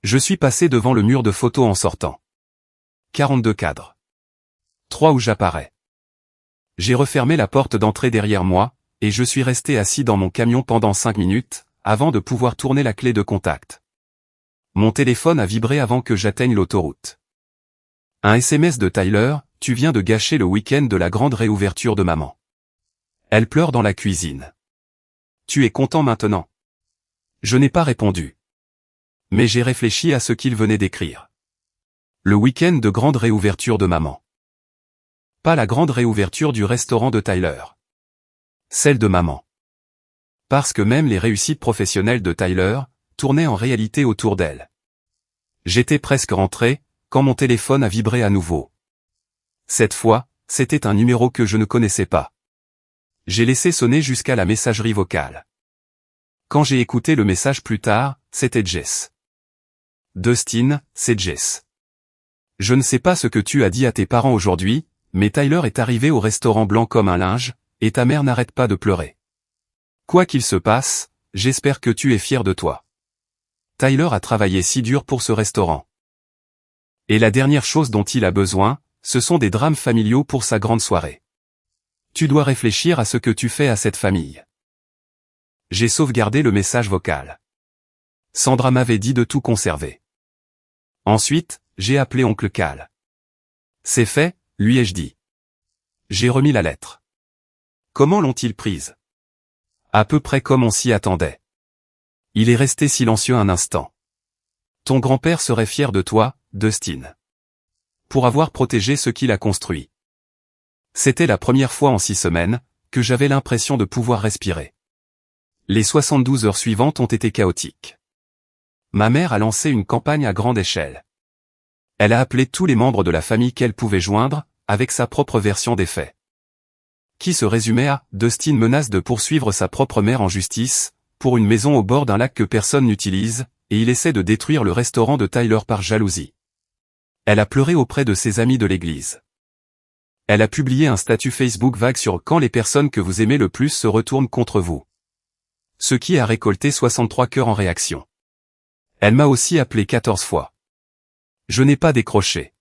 Je suis passé devant le mur de photos en sortant. 42 cadres. 3 où j'apparais. J'ai refermé la porte d'entrée derrière moi, et je suis resté assis dans mon camion pendant 5 minutes, avant de pouvoir tourner la clé de contact. Mon téléphone a vibré avant que j'atteigne l'autoroute. Un SMS de Tyler, tu viens de gâcher le week-end de la grande réouverture de maman. Elle pleure dans la cuisine. Tu es content maintenant? Je n'ai pas répondu. Mais j'ai réfléchi à ce qu'il venait d'écrire. Le week-end de grande réouverture de maman. Pas la grande réouverture du restaurant de Tyler. Celle de maman. Parce que même les réussites professionnelles de Tyler tournaient en réalité autour d'elle. J'étais presque rentré, quand mon téléphone a vibré à nouveau. Cette fois, c'était un numéro que je ne connaissais pas. J'ai laissé sonner jusqu'à la messagerie vocale. Quand j'ai écouté le message plus tard, c'était Jess. Dustin, c'est Jess. Je ne sais pas ce que tu as dit à tes parents aujourd'hui, mais Tyler est arrivé au restaurant blanc comme un linge, et ta mère n'arrête pas de pleurer. Quoi qu'il se passe, j'espère que tu es fier de toi. Tyler a travaillé si dur pour ce restaurant. Et la dernière chose dont il a besoin, ce sont des drames familiaux pour sa grande soirée. Tu dois réfléchir à ce que tu fais à cette famille. J'ai sauvegardé le message vocal. Sandra m'avait dit de tout conserver. Ensuite, j'ai appelé oncle Cal. C'est fait, lui ai-je dit. J'ai remis la lettre. Comment l'ont-ils prise? À peu près comme on s'y attendait. Il est resté silencieux un instant. Ton grand-père serait fier de toi, Dustin. Pour avoir protégé ce qu'il a construit. C'était la première fois en 6 semaines, que j'avais l'impression de pouvoir respirer. Les 72 heures suivantes ont été chaotiques. Ma mère a lancé une campagne à grande échelle. Elle a appelé tous les membres de la famille qu'elle pouvait joindre, avec sa propre version des faits. Qui se résumait à « Dustin menace de poursuivre sa propre mère en justice, pour une maison au bord d'un lac que personne n'utilise, et il essaie de détruire le restaurant de Tyler par jalousie. » Elle a pleuré auprès de ses amis de l'église. Elle a publié un statut Facebook vague sur « Quand les personnes que vous aimez le plus se retournent contre vous ». Ce qui a récolté 63 cœurs en réaction. Elle m'a aussi appelé 14 fois. Je n'ai pas décroché.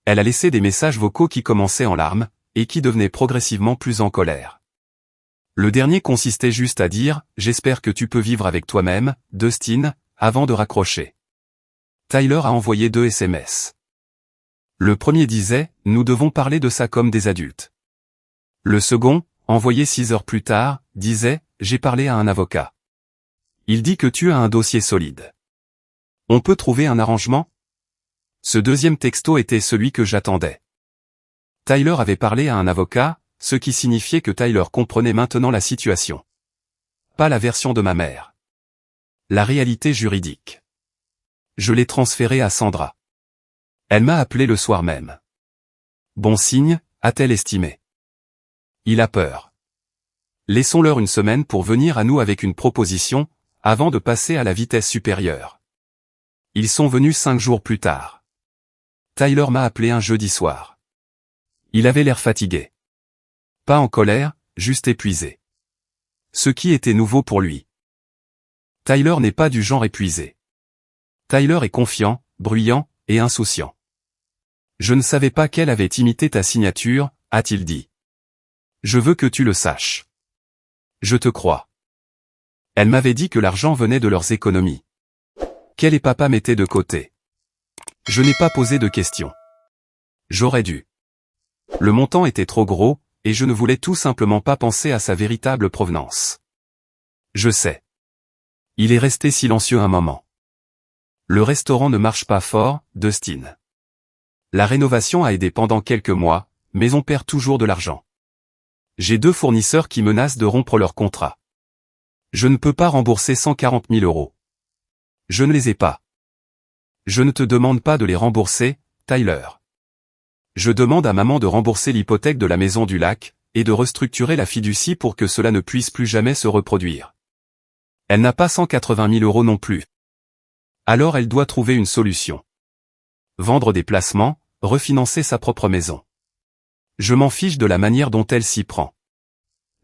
Elle a laissé des messages vocaux qui commençaient en larmes, et qui devenaient progressivement plus en colère. Le dernier consistait juste à dire « J'espère que tu peux vivre avec toi-même, Dustin », avant de raccrocher. Tyler a envoyé 2 SMS. Le premier disait « Nous devons parler de ça comme des adultes ». Le second, envoyé 6 heures plus tard, disait « J'ai parlé à un avocat. Il dit que tu as un dossier solide. On peut trouver un arrangement ?» Ce deuxième texto était celui que j'attendais. Tyler avait parlé à un avocat, ce qui signifiait que Tyler comprenait maintenant la situation. Pas la version de ma mère. La réalité juridique. Je l'ai transféré à Sandra. Elle m'a appelé le soir même. Bon signe, a-t-elle estimé. Il a peur. Laissons-leur une semaine pour venir à nous avec une proposition, avant de passer à la vitesse supérieure. Ils sont venus 5 jours plus tard. Tyler m'a appelé un jeudi soir. Il avait l'air fatigué. Pas en colère, juste épuisé. Ce qui était nouveau pour lui. Tyler n'est pas du genre épuisé. Tyler est confiant, bruyant, et insouciant. Je ne savais pas qu'elle avait imité ta signature, a-t-il dit. Je veux que tu le saches. Je te crois. Elle m'avait dit que l'argent venait de leurs économies. Qu'elle et papa mettaient de côté. Je n'ai pas posé de questions. J'aurais dû. Le montant était trop gros, et je ne voulais tout simplement pas penser à sa véritable provenance. Je sais. Il est resté silencieux un moment. Le restaurant ne marche pas fort, Dustin. La rénovation a aidé pendant quelques mois, mais on perd toujours de l'argent. J'ai 2 fournisseurs qui menacent de rompre leur contrat. Je ne peux pas rembourser 140 000 €. Je ne les ai pas. Je ne te demande pas de les rembourser, Tyler. Je demande à maman de rembourser l'hypothèque de la maison du lac, et de restructurer la fiducie pour que cela ne puisse plus jamais se reproduire. Elle n'a pas 180 000 € non plus. Alors elle doit trouver une solution. Vendre des placements, refinancer sa propre maison. Je m'en fiche de la manière dont elle s'y prend.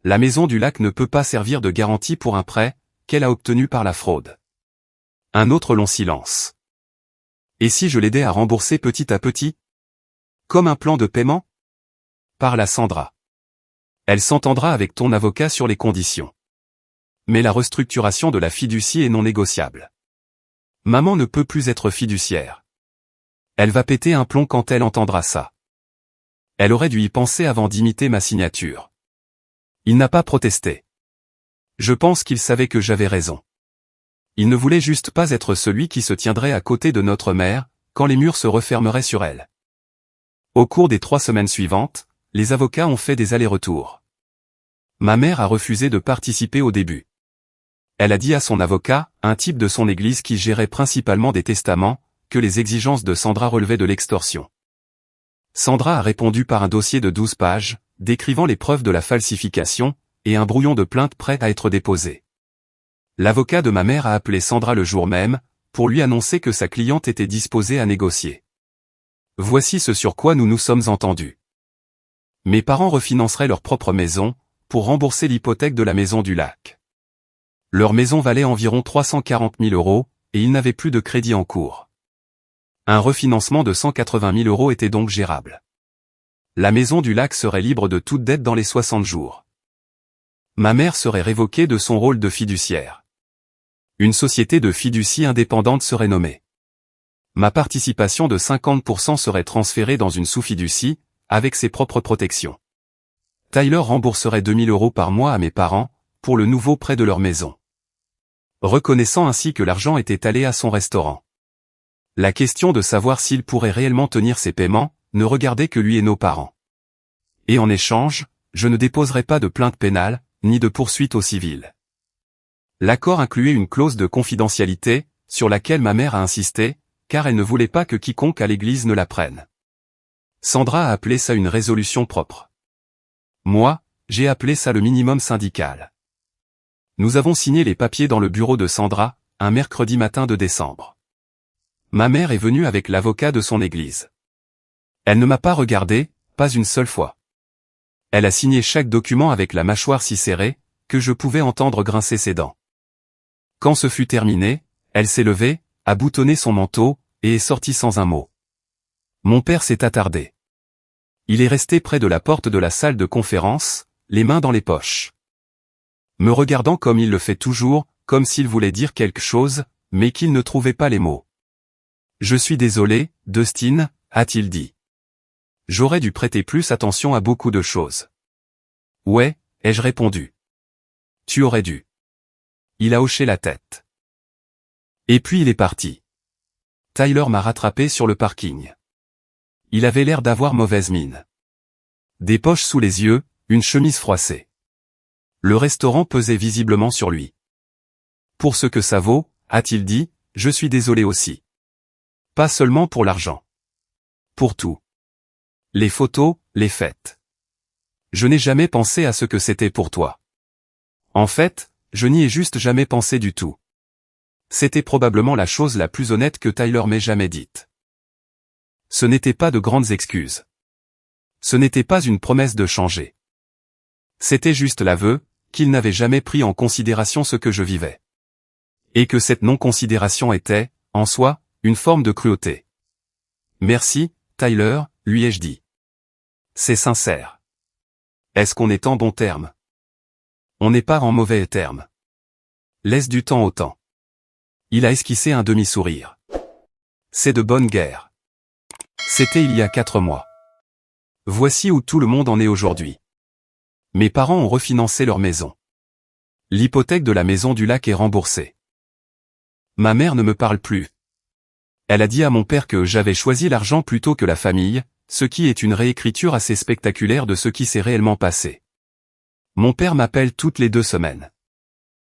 La maison du lac ne peut pas servir de garantie pour un prêt, qu'elle a obtenu par la fraude. Un autre long silence. Et si je l'aidais à rembourser petit à petit? Comme un plan de paiement? Parla Sandra. Elle s'entendra avec ton avocat sur les conditions. Mais la restructuration de la fiducie est non négociable. Maman ne peut plus être fiduciaire. Elle va péter un plomb quand elle entendra ça. Elle aurait dû y penser avant d'imiter ma signature. Il n'a pas protesté. Je pense qu'il savait que j'avais raison. Il ne voulait juste pas être celui qui se tiendrait à côté de notre mère, quand les murs se refermeraient sur elle. Au cours des 3 semaines suivantes, les avocats ont fait des allers-retours. Ma mère a refusé de participer au début. Elle a dit à son avocat, un type de son église qui gérait principalement des testaments, que les exigences de Sandra relevaient de l'extorsion. Sandra a répondu par un dossier de 12 pages, décrivant les preuves de la falsification, et un brouillon de plainte prêt à être déposé. L'avocat de ma mère a appelé Sandra le jour même, pour lui annoncer que sa cliente était disposée à négocier. Voici ce sur quoi nous nous sommes entendus. Mes parents refinanceraient leur propre maison, pour rembourser l'hypothèque de la maison du lac. Leur maison valait environ 340 000 €, et ils n'avaient plus de crédit en cours. Un refinancement de 180 000 € était donc gérable. La maison du lac serait libre de toute dette dans les 60 jours. Ma mère serait révoquée de son rôle de fiduciaire. Une société de fiducie indépendante serait nommée. Ma participation de 50% serait transférée dans une sous-fiducie, avec ses propres protections. Tyler rembourserait 2 000 € par mois à mes parents, pour le nouveau prêt de leur maison. Reconnaissant ainsi que l'argent était allé à son restaurant. La question de savoir s'il pourrait réellement tenir ses paiements, ne regardait que lui et nos parents. Et en échange, je ne déposerai pas de plainte pénale, ni de poursuite au civil. L'accord incluait une clause de confidentialité, sur laquelle ma mère a insisté, car elle ne voulait pas que quiconque à l'église ne la prenne. Sandra a appelé ça une résolution propre. Moi, j'ai appelé ça le minimum syndical. Nous avons signé les papiers dans le bureau de Sandra, un mercredi matin de décembre. Ma mère est venue avec l'avocat de son église. Elle ne m'a pas regardé, pas une seule fois. Elle a signé chaque document avec la mâchoire si serrée, que je pouvais entendre grincer ses dents. Quand ce fut terminé, elle s'est levée, a boutonné son manteau, et est sortie sans un mot. Mon père s'est attardé. Il est resté près de la porte de la salle de conférence, les mains dans les poches. Me regardant comme il le fait toujours, comme s'il voulait dire quelque chose, mais qu'il ne trouvait pas les mots. Je suis désolé, Dustin, a-t-il dit. J'aurais dû prêter plus attention à beaucoup de choses. Ouais, ai-je répondu. Tu aurais dû. Il a hoché la tête. Et puis il est parti. Tyler m'a rattrapé sur le parking. Il avait l'air d'avoir mauvaise mine. Des poches sous les yeux, une chemise froissée. Le restaurant pesait visiblement sur lui. Pour ce que ça vaut, a-t-il dit, je suis désolé aussi. Pas seulement pour l'argent. Pour tout. Les photos, les fêtes. Je n'ai jamais pensé à ce que c'était pour toi. En fait, je n'y ai juste jamais pensé du tout. C'était probablement la chose la plus honnête que Tyler m'ait jamais dite. Ce n'était pas de grandes excuses. Ce n'était pas une promesse de changer. C'était juste l'aveu, qu'il n'avait jamais pris en considération ce que je vivais. Et que cette non-considération était, en soi, une forme de cruauté. Merci, Tyler, lui ai-je dit. C'est sincère. Est-ce qu'on est en bon terme? On n'est pas en mauvais terme. Laisse du temps au temps. Il a esquissé un demi-sourire. C'est de bonne guerre. C'était il y a 4 mois. Voici où tout le monde en est aujourd'hui. Mes parents ont refinancé leur maison. L'hypothèque de la maison du lac est remboursée. Ma mère ne me parle plus. Elle a dit à mon père que j'avais choisi l'argent plutôt que la famille, ce qui est une réécriture assez spectaculaire de ce qui s'est réellement passé. Mon père m'appelle toutes les 2 semaines.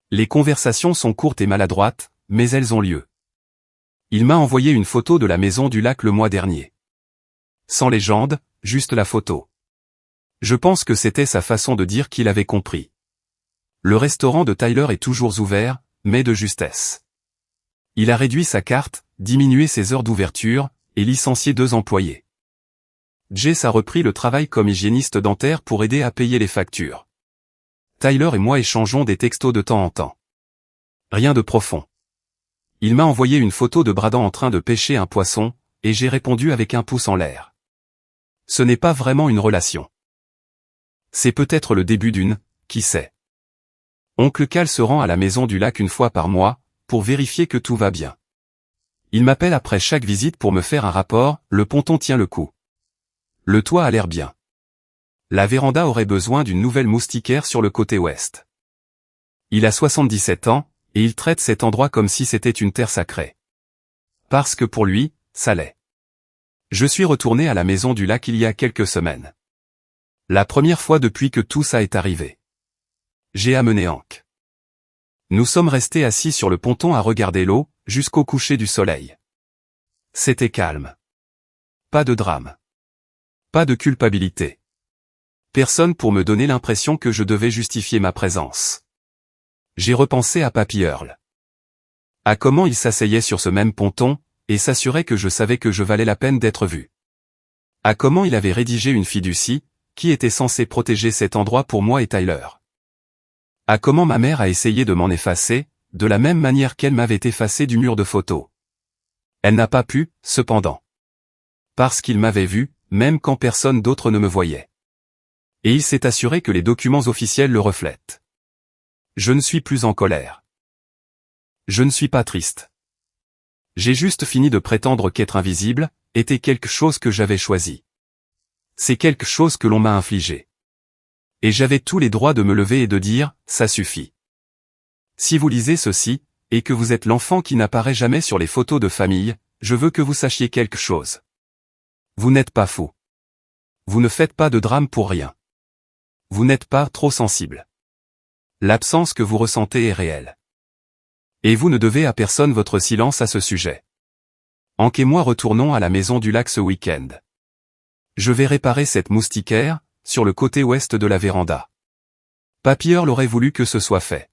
Les conversations sont courtes et maladroites, mais elles ont lieu. Il m'a envoyé une photo de la maison du lac le mois dernier. Sans légende, juste la photo. Je pense que c'était sa façon de dire qu'il avait compris. Le restaurant de Tyler est toujours ouvert, mais de justesse. Il a réduit sa carte, diminué ses heures d'ouverture, et licencié 2 employés. Jess a repris le travail comme hygiéniste dentaire pour aider à payer les factures. Tyler et moi échangeons des textos de temps en temps. Rien de profond. Il m'a envoyé une photo de Braden en train de pêcher un poisson, et j'ai répondu avec un pouce en l'air. Ce n'est pas vraiment une relation. C'est peut-être le début d'une, qui sait. Oncle Cal se rend à la maison du lac une fois par mois, pour vérifier que tout va bien. Il m'appelle après chaque visite pour me faire un rapport, le ponton tient le coup. Le toit a l'air bien. La véranda aurait besoin d'une nouvelle moustiquaire sur le côté ouest. Il a 77 ans, et il traite cet endroit comme si c'était une terre sacrée. Parce que pour lui, ça l'est. Je suis retourné à la maison du lac il y a quelques semaines. La première fois depuis que tout ça est arrivé. J'ai amené Hank. Nous sommes restés assis sur le ponton à regarder l'eau, jusqu'au coucher du soleil. C'était calme. Pas de drame. Pas de culpabilité. Personne pour me donner l'impression que je devais justifier ma présence. J'ai repensé à Papy Earl. À comment il s'asseyait sur ce même ponton, et s'assurait que je savais que je valais la peine d'être vu. À comment il avait rédigé une fiducie, qui était censée protéger cet endroit pour moi et Tyler. À comment ma mère a essayé de m'en effacer, de la même manière qu'elle m'avait effacé du mur de photos. Elle n'a pas pu, cependant. Parce qu'il m'avait vu, même quand personne d'autre ne me voyait. Et il s'est assuré que les documents officiels le reflètent. Je ne suis plus en colère. Je ne suis pas triste. J'ai juste fini de prétendre qu'être invisible était quelque chose que j'avais choisi. C'est quelque chose que l'on m'a infligé. Et j'avais tous les droits de me lever et de dire, ça suffit. Si vous lisez ceci, et que vous êtes l'enfant qui n'apparaît jamais sur les photos de famille, je veux que vous sachiez quelque chose. Vous n'êtes pas fou. Vous ne faites pas de drame pour rien. Vous n'êtes pas trop sensible. L'absence que vous ressentez est réelle. Et vous ne devez à personne votre silence à ce sujet. Hank et moi retournons à la maison du lac ce week-end. Je vais réparer cette moustiquaire, sur le côté ouest de la véranda. Papy Earl aurait voulu que ce soit fait.